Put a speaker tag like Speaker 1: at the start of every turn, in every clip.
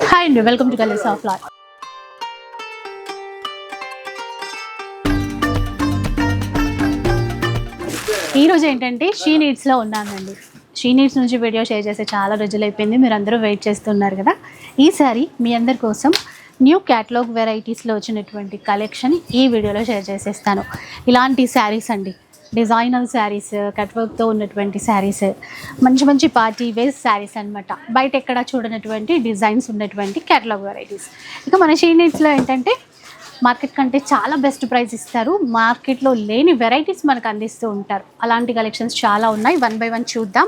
Speaker 1: Hi అండి, welcome to colours of life. ఈరోజు ఏంటంటే షీ నీడ్స్లో ఉన్నానండి. షీ నీడ్స్ నుంచి వీడియో షేర్ చేస్తే చాలా రోజులు అయిపోయింది, మీరు అందరూ వెయిట్ చేస్తున్నారు కదా. ఈసారి మీ అందరి కోసం న్యూ క్యాటలాగ్ వెరైటీస్లో వచ్చినటువంటి కలెక్షన్ ఈ వీడియోలో షేర్ చేసేస్తాను. ఇలాంటి శారీస్ అండి, డిజైనర్ శారీస్, కట్వర్క్తో ఉన్నటువంటి శారీస్, మంచి మంచి పార్టీ వేర్ శారీస్ అనమాట. బయట ఎక్కడ చూడనటువంటి డిజైన్స్ ఉన్నటువంటి క్యాటలాగ్ వెరైటీస్. ఇక మన షీ నీడ్స్లో ఏంటంటే మార్కెట్ కంటే చాలా బెస్ట్ ప్రైస్ ఇస్తారు, మార్కెట్లో లేని వెరైటీస్ మనకు అందిస్తూ ఉంటారు. అలాంటి కలెక్షన్స్ చాలా ఉన్నాయి, 1 by 1 చూద్దాం.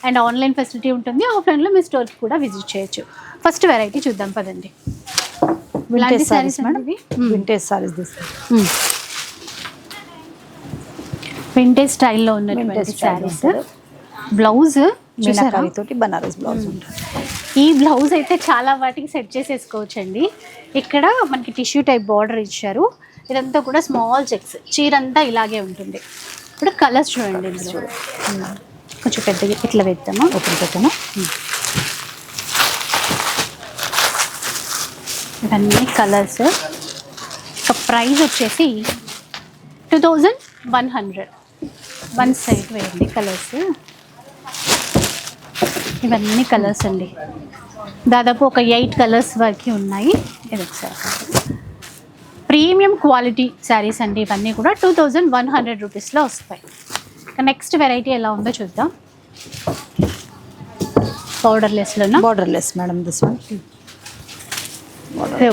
Speaker 1: అండ్ ఆన్లైన్ ఫెసిలిటీ ఉంటుంది, ఆఫ్లైన్లో మీ స్టోర్కి కూడా విజిట్ చేయొచ్చు. ఫస్ట్ వెరైటీ చూద్దాం పదండి.
Speaker 2: Vintage saris madam, vintage saris తీసుకోండి.
Speaker 1: వింటేజ్ స్టైల్లో ఉన్నటువంటి శారీస్. బ్లౌజ్
Speaker 2: మీనాకారి తోటి బనారస్ బ్లౌజ్ ఉంటుంది.
Speaker 1: ఈ బ్లౌజ్ అయితే చాలా వాటికి సెట్ చేసేసుకోవచ్చు అండి. ఇక్కడ మనకి టిష్యూ టైప్ బార్డర్ ఇచ్చారు, ఇదంతా కూడా స్మాల్ చెక్స్, చీర అంతా ఇలాగే ఉంటుంది. ఇప్పుడు కలర్స్ చూడండి, ఇందులో కొంచెం పెద్దగా ఇట్లా వేద్దామా,
Speaker 2: ఓపెన్ పెట్టాను.
Speaker 1: ఇవన్నీ కలర్స్. ఒక ప్రైస్ వచ్చేసి 2100. వన్ సైడ్ వేయండి కలర్స్. ఇవన్నీ కలర్స్ అండి, దాదాపు ఒక 8 కలర్స్ వరకు ఉన్నాయి. ఇది ఒకసారి ప్రీమియం క్వాలిటీ శారీస్ అండి, ఇవన్నీ కూడా 2100 రూపీస్లో వస్తాయి. నెక్స్ట్ వెరైటీ ఎలా ఉందో చూద్దాం. బార్డర్లెస్లోనా?
Speaker 2: Borderless madam, this one.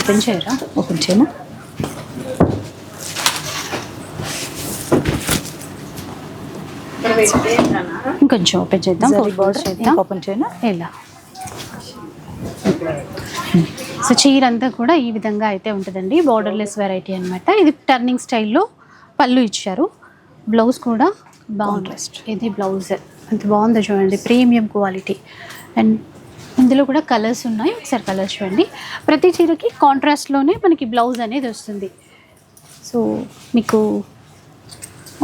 Speaker 1: Open చేయరా?
Speaker 2: ఓపెన్ చేయను.
Speaker 1: ఇంకొంచెం ఓపెన్ చేద్దాం.
Speaker 2: ఓపెన్ చేయను.
Speaker 1: ఇలా సో చీర అంతా కూడా ఈ విధంగా అయితే ఉంటుందండి, బార్డర్లెస్ వెరైటీ అనమాట. ఇది టర్నింగ్ స్టైల్లో పళ్ళు ఇచ్చారు, బ్లౌజ్ కూడా బాగుంది. ఇది బ్లౌజ్ అంత బాగుందో చూడండి, ప్రీమియం క్వాలిటీ. అండ్ ఇందులో కూడా కలర్స్ ఉన్నాయి, ఒకసారి కలర్స్ చూడండి. ప్రతి చీరకి కాంట్రాస్ట్లోనే మనకి బ్లౌజ్ అనేది వస్తుంది. సో మీకు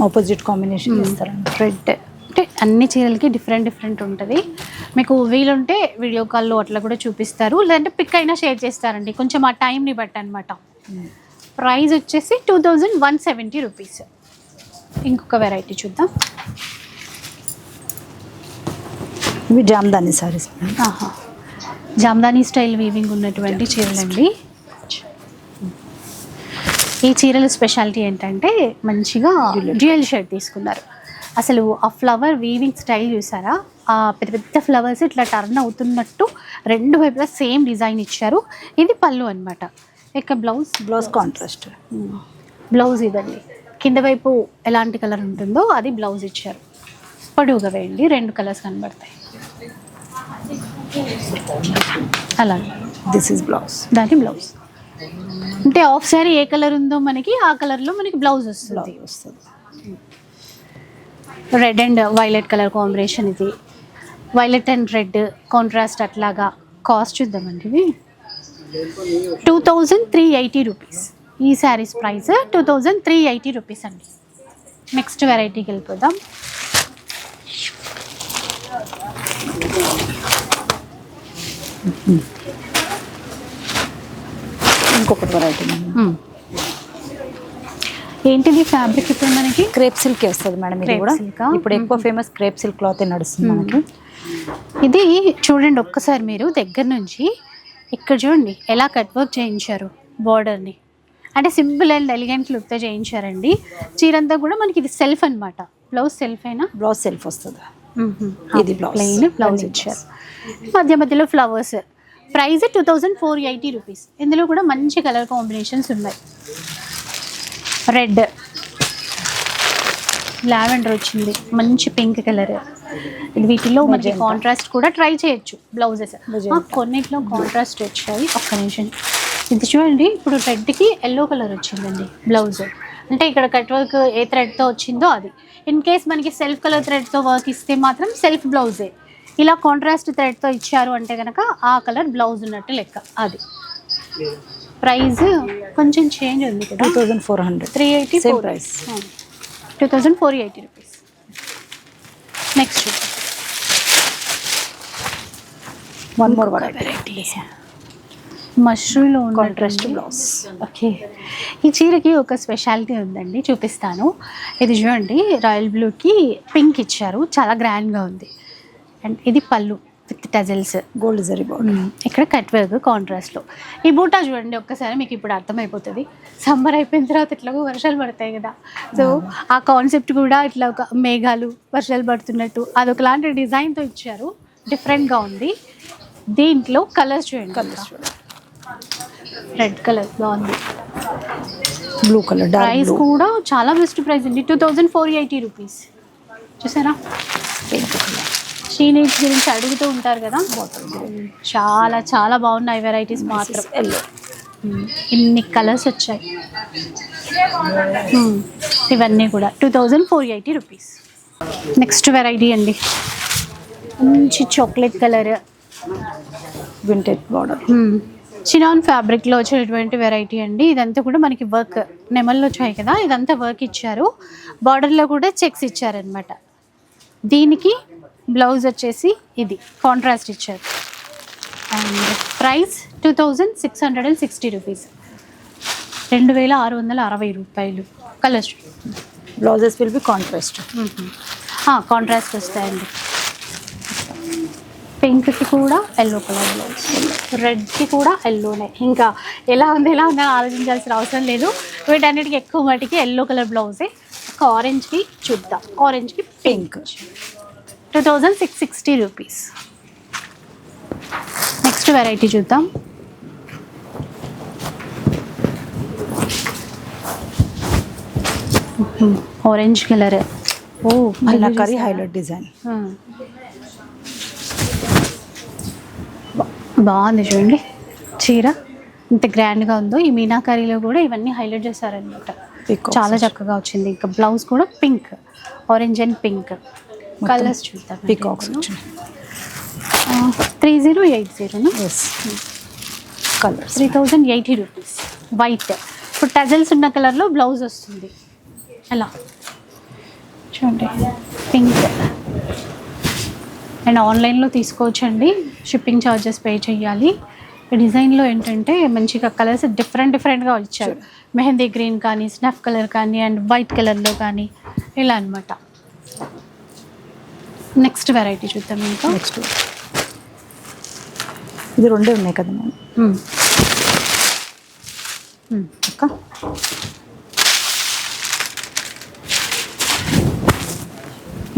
Speaker 2: ఆపోజిట్ కాంబినేషన్ ఇస్తారండి.
Speaker 1: రెడ్ అంటే అన్ని చీరలకి డిఫరెంట్ ఉంటుంది. మీకు వీలుంటే వీడియో కాల్లో అట్లా కూడా చూపిస్తారు, లేదంటే పిక్ అయినా షేర్ చేస్తారండి, కొంచెం ఆ టైంని బట్టి అనమాట. ప్రైస్ వచ్చేసి 2170 రూపీస్. ఇంకొక వెరైటీ చూద్దాం.
Speaker 2: ఇవి జామ్దాని సారీస్.
Speaker 1: జామ్దాని స్టైల్ వీవింగ్ ఉన్నటువంటి చీరలండి. ఈ చీరల స్పెషాలిటీ ఏంటంటే మంచిగా డ్యూయల్ షేడ్ తీసుకున్నారు. అసలు ఆ ఫ్లవర్ వీవింగ్ స్టైల్ చూసారా, ఆ పెద్ద పెద్ద ఫ్లవర్స్ ఇట్లా టర్న్ అవుతున్నట్టు రెండు వైపులా సేమ్ డిజైన్ ఇచ్చారు. ఇది పళ్ళు అనమాట. ఇక బ్లౌజ్
Speaker 2: కాంట్రాస్ట్
Speaker 1: బ్లౌజ్ ఇదండి. కింద వైపు ఎలాంటి కలర్ ఉంటుందో అది బ్లౌజ్ ఇచ్చారు. పొడవుగా వేయండి, 2 కలర్స్ కనబడతాయి. అలాగే
Speaker 2: దిస్ ఈజ్ బ్లౌజ్,
Speaker 1: దాని బ్లౌజ్ అంటే ఆఫ్ శారీ ఏ కలర్ ఉందో మనకి ఆ కలర్లో మనకి బ్లౌజ్ వస్తుంది. Red and violet colour combination. ఇది వైలెట్ అండ్ రెడ్ కాంట్రాస్ట్ అట్లాగా. కాస్ట్ చూద్దామండి. ఇవి 2380 రూపీస్. ఈ శారీస్ ప్రైస్ 2380 రూపీస్ అండి. నెక్స్ట్ వెరైటీకి వెళ్ళిపోదాం.
Speaker 2: ఇంకొకటి వెరైటీ
Speaker 1: ఏంటిది ఫ్యాబ్రిక్? ఇప్పుడు మనకి
Speaker 2: క్రేప్ సిల్క్ వస్తుంది మేడం. ఇది కూడా ఇప్పుడు ఎక్కువ ఫేమస్ క్రేప్ సిల్క్ క్లాత్ నడుస్తుంది మనకి.
Speaker 1: ఇది చూడండి ఒక్కసారి మీరు దగ్గర నుంచి. ఇక్కడ చూడండి ఎలా కట్ వర్క్ చేయించారు బార్డర్ని, అంటే సింపుల్ అండ్ ఎలిగెంట్ లుక్తో చేయించారండి. చీరంతా కూడా మనకి ఇది సెల్ఫ్ అనమాట. బ్లౌజ్ సెల్ఫ్ అయినా?
Speaker 2: బ్లౌజ్ సెల్ఫ్ వస్తుంది. ఇది
Speaker 1: ప్లెయిన్ బ్లౌజ్ ఇచ్చారు, మధ్య మధ్యలో ఫ్లవర్స్. Price 2480 rupees. ఇందులో కూడా మంచి కలర్ కాంబినేషన్స్ ఉన్నాయి. రెడ్, లావెండర్ వచ్చింది, మంచి పింక్ కలర్. వీటిలో మనకి కాంట్రాస్ట్ కూడా ట్రై చేయొచ్చు బ్లౌజెస్. కొన్నిట్లో కాంట్రాస్ట్ వచ్చాయి. ఒక్క నిమిషం, ఇది చూడండి. ఇప్పుడు రెడ్కి ఎల్లో కలర్ వచ్చిందండి బ్లౌజ్. అంటే ఇక్కడ కట్ వర్క్ ఏ థ్రెడ్తో వచ్చిందో అది. ఇన్ కేస్ మనకి సెల్ఫ్ కలర్ థ్రెడ్తో వర్క్ ఇస్తే మాత్రం సెల్ఫ్ బ్లౌజే. ఇలా కాంట్రాస్ట్ థ్రెడ్తో ఇచ్చారు అంటే కనుక ఆ కలర్ బ్లౌజ్ ఉన్నట్టు లెక్క. అది ప్రైస్ కొంచెం చేంజ్ ఉంది కదా,
Speaker 2: 2400.
Speaker 1: 380 price, 2480 rupees. Next
Speaker 2: one more variety.
Speaker 1: మష్రూమ్లో
Speaker 2: కాంట్రాస్ట్ బ్లౌజ్.
Speaker 1: ఓకే, ఈ చీరకి ఒక స్పెషాలిటీ ఉందండి, చూపిస్తాను. ఇది చూడండి, రాయల్ బ్లూకి పింక్ ఇచ్చారు, చాలా గ్రాండ్గా ఉంది. అండ్ ఇది పళ్ళు with tassels,
Speaker 2: gold zari border.
Speaker 1: ఇక్కడ కట్ వర్క్ కాంట్రాస్ట్లో. ఈ బూటా చూడండి ఒక్కసారి, మీకు ఇప్పుడు అర్థమైపోతుంది. సమ్మర్ అయిపోయిన తర్వాత ఇట్లాగో వర్షాలు పడతాయి కదా, సో ఆ కాన్సెప్ట్ కూడా ఇట్లా ఒక మేఘాలు వర్షాలు పడుతున్నట్టు అదొకలాంటి డిజైన్తో ఇచ్చారు, డిఫరెంట్గా ఉంది. దీంట్లో కలర్స్ చూడండి, రెడ్ కలర్ బాగుంది,
Speaker 2: బ్లూ కలర్.
Speaker 1: ప్రైస్ కూడా చాలా బెస్ట్ ప్రైస్ అండి, 2480 రూపీస్. చూసారా, షీ నీడ్స్ గురించి అడుగుతూ ఉంటారు కదా, చాలా చాలా బాగున్నాయి వెరైటీస్ మాత్రం. ఇన్ని కలర్స్ వచ్చాయి. ఇవన్నీ కూడా 2480 రూపీస్. నెక్స్ట్ వెరైటీ అండి, మంచి chocolate colour,
Speaker 2: vintage border,
Speaker 1: chinon ఫ్యాబ్రిక్లో వచ్చేటువంటి వెరైటీ అండి. ఇదంతా కూడా మనకి వర్క్, నెమల్లో వచ్చాయి కదా, ఇదంతా వర్క్ ఇచ్చారు, బార్డర్లో కూడా చెక్స్ ఇచ్చారనమాట. దీనికి బ్లౌజ్ వచ్చేసి ఇది కాంట్రాస్ట్ ఇచ్చారు. అండ్ ప్రైస్ 2660 రూపీస్, 2660 రూపాయలు. Colours,
Speaker 2: blouses will be contrast.
Speaker 1: Contrast వస్తాయండి. పింక్కి కూడా ఎల్లో కలర్ బ్లౌజ్, రెడ్కి కూడా ఎల్లోనే. ఇంకా ఎలా ఉంది ఆలోచించాల్సిన అవసరం లేదు. వీటన్నిటికి ఎక్కువ మటుకి ఎల్లో కలర్ బ్లౌజే. ఒక ఆరెంజ్కి చూద్దాం, ఆరెంజ్కి పింక్, 2660 రూపీస్. నెక్స్ట్ వెరైటీ చూద్దాం. ఆరెంజ్ కలర్, ఓ
Speaker 2: మల్లాకరి హైలైట్ డిజైన్.
Speaker 1: బాగుంది చూడండి చీర, ఇంత గ్రాండ్గా ఉందో. ఈ మీనాకరీలో కూడా ఇవన్నీ హైలైట్ చేశారనమాట, చాలా చక్కగా వచ్చింది. ఇంకా బ్లౌజ్ కూడా pink, orange and pink. Colours చూద్దాం.
Speaker 2: Peacocks
Speaker 1: 3080
Speaker 2: colours,
Speaker 1: 3080 rupees. వైట్, ఇప్పుడు టజల్స్ ఉన్న కలర్లో బ్లౌజ్ వస్తుంది. అలా చూడండి, పింక్. అండ్ ఆన్లైన్లో తీసుకోవచ్చండి, షిప్పింగ్ ఛార్జెస్ పే చేయాలి. ఈ డిజైన్లో ఏంటంటే మంచిగా కలర్స్ డిఫరెంట్గా ఇచ్చారు. మెహందీ గ్రీన్ కానీ, స్నఫ్ కలర్ కానీ, అండ్ వైట్ కలర్లో కానీ, ఇలా అనమాట. నెక్స్ట్ వెరైటీ చూద్దాం. ఇంకా
Speaker 2: నెక్స్ట్ ఇది రెండే ఉన్నాయి కదా మ్యామ్. అక్క,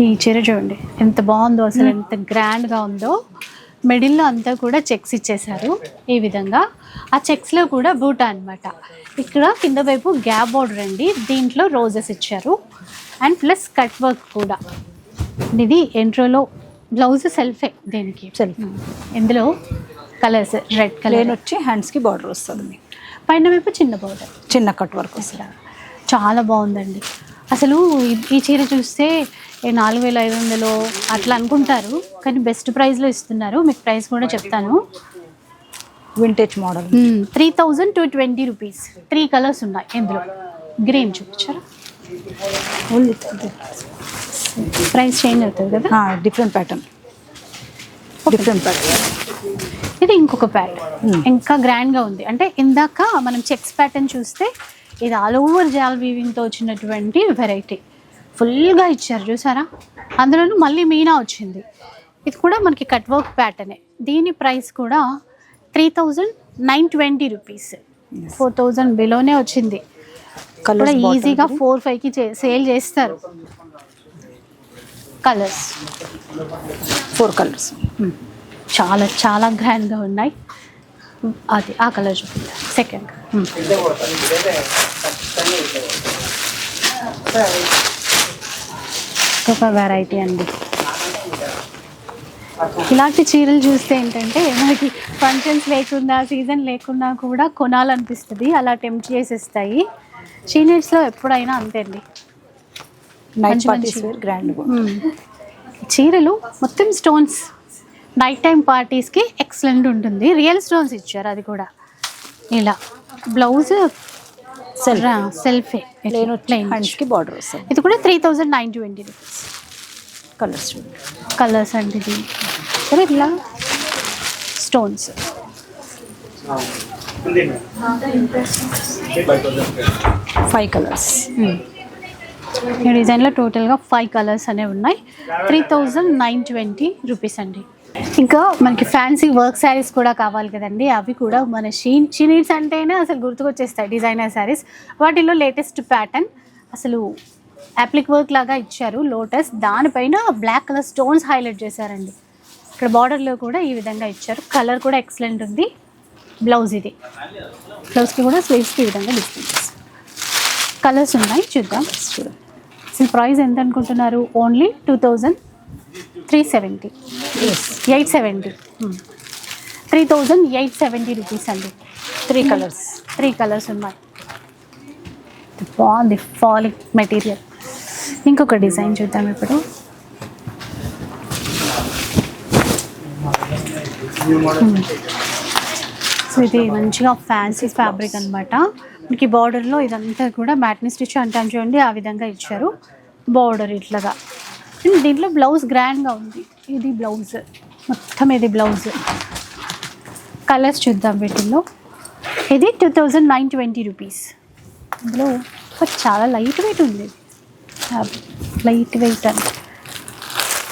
Speaker 1: ఈ చీర చూడండి ఎంత బాగుందో, అసలు ఎంత గ్రాండ్గా ఉందో. మిడిల్లో అంతా కూడా చెక్స్ ఇచ్చేసారు ఈ విధంగా. ఆ చెక్స్లో కూడా బూటా అనమాట. ఇక్కడ కింద వైపు గ్యాప్ బోర్డర్ అండి, దీంట్లో రోజెస్ ఇచ్చారు అండ్ ప్లస్ కట్ వర్క్ కూడా. ఇది ఎంట్రోలో బ్లౌజ్ సెల్ఫే, దీనికి
Speaker 2: సెల్ఫ్.
Speaker 1: ఇందులో కలర్స్ రెడ్ కలర్
Speaker 2: వచ్చి హ్యాండ్స్కి బార్డర్ వస్తుంది,
Speaker 1: పైన వైపు చిన్న బార్డర్,
Speaker 2: చిన్న కట్ వర్క్ వస్తుంది.
Speaker 1: చాలా బాగుందండి. అసలు ఈ చీర చూస్తే 4500 అట్లా అనుకుంటారు, కానీ బెస్ట్ ప్రైస్లో ఇస్తున్నారు. మీకు ప్రైస్ కూడా చెప్తాను.
Speaker 2: Vintage model,
Speaker 1: 3220 rupees. 3 కలర్స్ ఉన్నాయి ఇందులో. గ్రీన్ చూపించారా, ప్రైస్ చేంజ్ అవుతుంది కదా.
Speaker 2: Different pattern.
Speaker 1: ఇది ఇంకొక ప్యాటర్న్, ఇంకా గ్రాండ్గా ఉంది. అంటే ఇందాక మనం చెక్స్ ప్యాటర్న్ చూస్తే, ఇది ఆల్ ఓవర్ జాల్ వీవింగ్తో వచ్చినటువంటి వెరైటీ. ఫుల్గా ఇచ్చారు చూసారా, అందులోనూ మళ్ళీ మీనా వచ్చింది. ఇది కూడా మనకి కట్ వర్క్ ప్యాటర్నే. దీని ప్రైస్ కూడా 3920 రూపీస్, 4000 బిలోనే వచ్చింది. కూడా ఈజీగా 4-5కి సేల్ చేస్తారు. కలర్స్
Speaker 2: 4 కలర్స్
Speaker 1: చాలా చాలా గ్రాండ్గా ఉన్నాయి. అది ఆ కలర్ చూపిద్దాం. సెకండ్ ఒక వెరైటీ అండి. ఇలాంటి చీరలు చూస్తే ఏంటంటే మనకి ఫంక్షన్స్ లేకున్నా, సీజన్ లేకున్నా కూడా కొనాలనిపిస్తుంది, అలా టెంప్ట్ చేసేస్తాయి. షీనెట్స్లో ఎప్పుడైనా అంతే అండి, చీరలు మొత్తం స్టోన్స్. నైట్ టైం పార్టీస్కి ఎక్సలెంట్ ఉంటుంది. రియల్ స్టోన్స్ ఇచ్చారు, అది కూడా ఇలా. బ్లౌజ్ సెల్ఫే,
Speaker 2: హ్యాండ్స్కి బార్డర్ వస్తుంది.
Speaker 1: ఇది కూడా 3920 రూపీస్. కలర్స్ అండి, ఇది సరే ఇలా స్టోన్స్.
Speaker 2: Five colours.
Speaker 1: ఈ డిజైన్లో టోటల్గా 5 కలర్స్ అనేవి ఉన్నాయి. 3920 రూపీస్ అండి. ఇంకా మనకి ఫ్యాన్సీ వర్క్ శారీస్ కూడా కావాలి కదండి, అవి కూడా మన షీ నీడ్స్ అంటేనే అసలు గుర్తుకొచ్చేస్తాయి డిజైనర్ శారీస్. వాటిలో లేటెస్ట్ ప్యాటర్న్ అసలు అప్లిక్ వర్క్ లాగా ఇచ్చారు, లోటస్ దానిపైన బ్లాక్ కలర్ స్టోన్స్ హైలైట్ చేశారండి. ఇక్కడ బార్డర్లో కూడా ఈ విధంగా ఇచ్చారు. కలర్ కూడా ఎక్సలెంట్ ఉంది. బ్లౌజ్ ఇది, బ్లౌజ్కి కూడా స్లీవ్స్కి ఈ విధంగా డిస్టెన్స్ కలర్స్ ఉన్నాయి, చూద్దాం. చూడండి అసలు ప్రైస్ ఎంత అనుకుంటున్నారు? ఓన్లీ 2370, 870, 3870 రూపీస్ అండి. 3 కలర్స్ ఉన్నాయి. బాగుంది ఫాలిక్ మెటీరియల్. ఇంకొక డిజైన్ చూద్దాం ఇప్పుడు. సో ఇది మంచిగా ఫ్యాన్సీ ఫ్యాబ్రిక్ అనమాట. మనకి బార్డర్లో ఇదంతా కూడా మ్యాట్ని స్టిచ్ అంటాం చూడండి, ఆ విధంగా ఇచ్చారు బార్డర్ ఇట్లాగా. దీంట్లో బ్లౌజ్ గ్రాండ్గా ఉంది. ఇది బ్లౌజ్, మొత్తం ఇది బ్లౌజ్. కలర్స్ చూద్దాం వీటిల్లో. ఇది 2920 రూపీస్. ఇందులో చాలా లైట్ వెయిట్ ఉంది, లైట్ వెయిట్ అని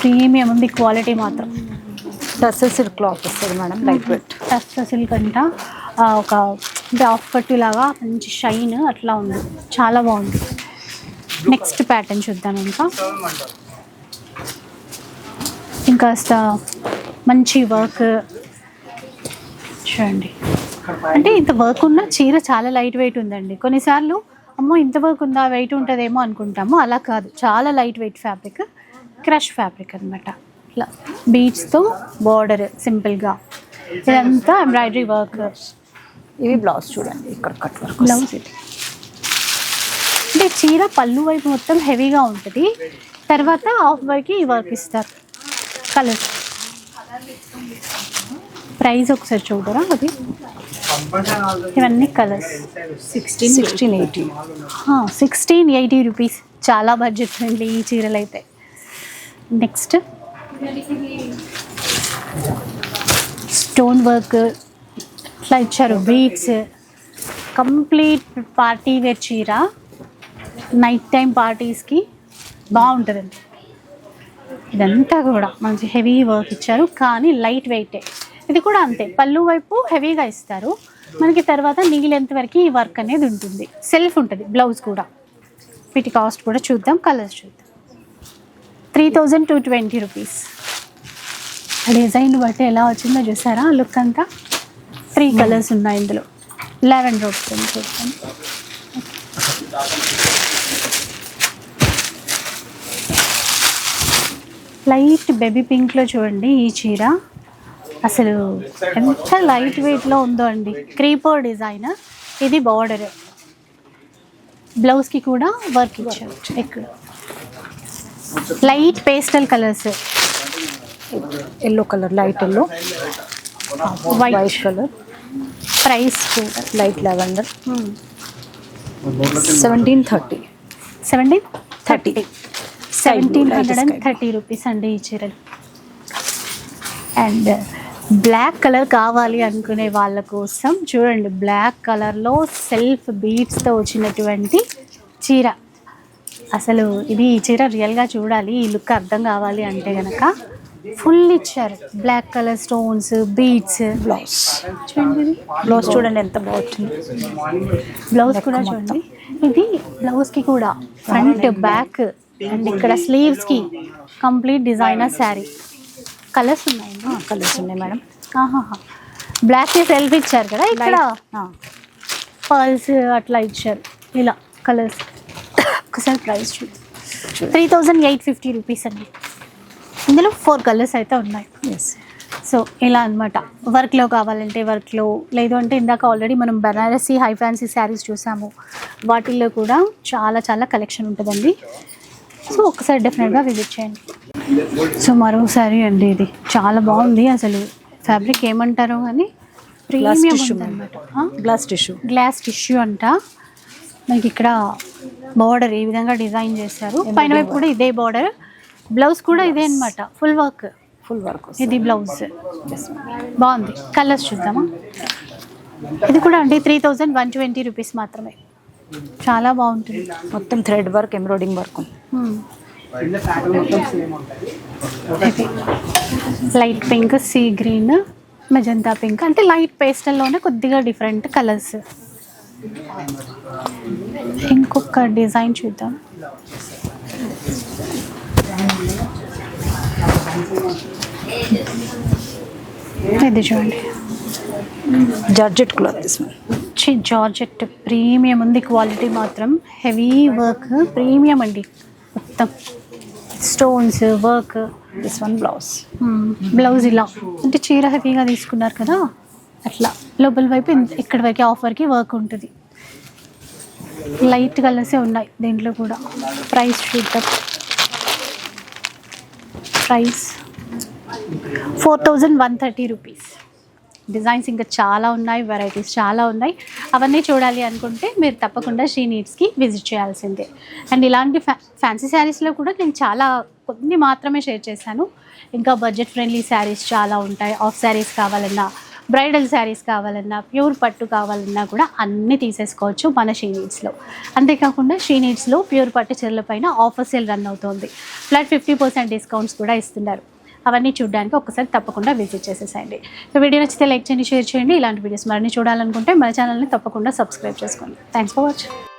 Speaker 1: ప్రీమియం ఉంది. క్వాలిటీ మాత్రం
Speaker 2: టస్సర్ సిల్క్ క్లాత్ వస్తుంది madam, light weight.
Speaker 1: Tussar silk అంట, ఒక హాఫ్ పట్టు లాగా మంచి షైన్ అట్లా ఉంది, చాలా బాగుంది. నెక్స్ట్ ప్యాటర్న్ చూద్దాం. ఇంకాస్త మంచి వర్క్ చూడండి. అంటే ఇంత వర్క్ ఉన్న చీర చాలా లైట్ వెయిట్ ఉందండి. కొన్నిసార్లు అమ్మో ఇంత వర్క్ ఉందా, వెయిట్ ఉంటుందేమో అనుకుంటాము, అలా కాదు. చాలా light weight fabric, crush fabric అనమాట. ఇట్లా బీడ్స్తో బార్డర్ సింపుల్గా, ఇదంతా ఎంబ్రాయిడరీ వర్క్.
Speaker 2: ఇవి బ్లౌజ్ చూడండి, ఇక్కడ కట్ వర్క్
Speaker 1: బ్లౌజ్ ఇది. అంటే చీర పళ్ళు వైపు మొత్తం హెవీగా ఉంటుంది, తర్వాత హాఫ్ వైపుకి ఈ వర్క్ ఇస్తారు. కలర్ ప్రైస్ ఒకసారి చూడరా అది. ఇవన్నీ కలర్స్ 1680 రూపీస్. చాలా బడ్జెట్ ఫ్రెండ్లీ ఈ చీరలు అయితే. నెక్స్ట్ స్టోన్ వర్క్ ఇట్లా ఇచ్చారు, బీడ్స్. కంప్లీట్ పార్టీ వేర్ చీర, నైట్ టైం పార్టీస్కి బాగుంటుందండి. ఇదంతా కూడా మంచి హెవీ వర్క్ ఇచ్చారు, కానీ లైట్ వెయిటే. ఇది కూడా అంతే, పళ్ళు వైపు హెవీగా ఇస్తారు మనకి. తర్వాత నీ లెంత్ వరకు ఈ వర్క్ అనేది ఉంటుంది, సెల్ఫ్ ఉంటుంది బ్లౌజ్ కూడా. వీటి కాస్ట్ కూడా చూద్దాం, కలర్స్ చూద్దాం. 3220 రూపీస్. డిజైన్ బట్టి ఎలా వచ్చిందో చూసారా, లుక్ అంతా. 3 కలర్స్ ఉన్నాయి ఇందులో. 11 రూపీస్ చూద్దాం. లైట్ బేబీ పింక్లో చూడండి ఈ చీర, అసలు ఎంత లైట్ వెయిట్లో ఉందో అండి. క్రీపర్ డిజైన్, ఇది బార్డర్. బ్లౌజ్కి కూడా వర్క్ ఇచ్చారు. ఇక్కడ light pastel colours,
Speaker 2: yellow colour, light yellow, white colour.
Speaker 1: Price కూడా
Speaker 2: లైట్ లావెండర్. 1730.
Speaker 1: 1730 రూపీస్ అండి ఈ చీరలు. అండ్ బ్లాక్ కలర్ కావాలి అనుకునే వాళ్ళ కోసం చూడండి, బ్లాక్ కలర్లో సెల్ఫ్ బీడ్స్తో వచ్చినటువంటి చీర. అసలు ఇది ఈ చీర రియల్గా చూడాలి, ఈ లుక్ అర్థం కావాలి అంటే కనుక. ఫుల్ ఇచ్చారు, black colour stones, beads.
Speaker 2: Blouse
Speaker 1: చూడండి,
Speaker 2: బ్లౌజ్ చూడండి ఎంత బాగుంటుంది.
Speaker 1: బ్లౌజ్ కూడా చూడండి. ఇది బ్లౌజ్కి కూడా ఫ్రంట్ బ్యాక్ అండ్ ఇక్కడ స్లీవ్స్కి కంప్లీట్ డిజైనర్ శారీ. కలర్స్ ఉన్నాయి,
Speaker 2: కలర్స్ ఉన్నాయి మేడం.
Speaker 1: బ్లాక్ సెల్ఫ్ ఇచ్చారు కదా, ఇక్కడ పర్ల్స్ అట్లా ఇచ్చారు ఇలా కలర్స్. ఒకసారి ప్రైస్ చూడండి, 3850 రూపీస్ అండి. ఇందులో 4 కలర్స్ అయితే ఉన్నాయి. సో ఇలా అనమాట. వర్క్లో కావాలంటే వర్క్లో, లేదు అంటే ఇందాక ఆల్రెడీ మనం బనారసి హై ఫ్యాన్సీ శారీస్ చూసాము, వాటిల్లో కూడా చాలా చాలా కలెక్షన్ ఉంటుందండి. సో ఒకసారి డెఫినెట్గా విజిట్ చేయండి. సో మరోసారి అండి, ఇది చాలా బాగుంది. అసలు ఫ్యాబ్రిక్ ఏమంటారో కానీ ప్రీమియం అనమాట. గ్లాస్ టిష్యూ అంట. మనకి ఇక్కడ బార్డర్ ఈ విధంగా డిజైన్ చేశారు, పైన వైపు కూడా ఇదే బార్డర్. బ్లౌజ్ కూడా ఇదే అనమాట, ఫుల్ వర్క్.
Speaker 2: ఫుల్ వర్క్
Speaker 1: ఇది బ్లౌజ్. బాగుంది. కలర్స్ చూద్దామా. ఇది కూడా అండి 3120 రూపీస్ మాత్రమే. చాలా బాగుంటుంది.
Speaker 2: మొత్తం థ్రెడ్ వర్క్, ఎంబ్రాయిడింగ్ వర్క్.
Speaker 1: ఇది light pink, sea green, magenta pink, అంటే లైట్ పేస్టల్లోనే కొద్దిగా డిఫరెంట్ కలర్స్. ఇంకొక డిజైన్ చూద్దాం. ఇది చూడండి,
Speaker 2: జార్జెట్ క్లాత్.
Speaker 1: జార్జెట్ ప్రీమియం ఉంది. క్వాలిటీ మాత్రం హెవీ వర్క్, ప్రీమియం అండి. మొత్తం stones work.
Speaker 2: This one blouse.
Speaker 1: Blouse ఇలా అంటే చీర హెవీగా తీసుకున్నారు కదా, అట్లా లోపల వైపు ఇక్కడ వరకు ఆఫర్కి వర్క్ ఉంటుంది. లైట్ కలర్సే ఉన్నాయి దీంట్లో కూడా. ప్రైస్ చూద్దాం. Price 4130 rupees. డిజైన్స్ ఇంకా చాలా ఉన్నాయి, వెరైటీస్ చాలా ఉన్నాయి. అవన్నీ చూడాలి అనుకుంటే మీరు తప్పకుండా శ్రీ నీడ్స్కి విజిట్ చేయాల్సిందే. అండ్ ఇలాంటి ఫ్యాన్సీ శారీస్లో కూడా నేను చాలా కొన్ని మాత్రమే షేర్ చేశాను. ఇంకా బడ్జెట్ ఫ్రెండ్లీ శారీస్ చాలా ఉంటాయి. ఆఫ్ శారీస్ కావాలన్నా, బ్రైడల్ శారీస్ కావాలన్నా, ప్యూర్ పట్టు కావాలన్నా కూడా అన్నీ తీసేసుకోవచ్చు మన శ్రీ నీడ్స్లో. అంతేకాకుండా శ్రీ నీడ్స్లో ప్యూర్ పట్టు చీరల పైన ఆఫర్ సేల్ రన్ అవుతుంది. ఫ్లాట్ 50% డిస్కౌంట్స్ కూడా ఇస్తున్నారు. అవన్నీ చూడడానికి ఒకసారి తప్పకుండా విజిట్ చేసేసేయండి. వీడియో నచ్చితే లైక్ చేయండి, షేర్ చేయండి. ఇలాంటి వీడియోస్ మరిన్ని చూడాలనుకుంటే మన ఛానల్ని తప్పకుండా సబ్స్క్రైబ్ చేసుకోండి. Thanks for watching.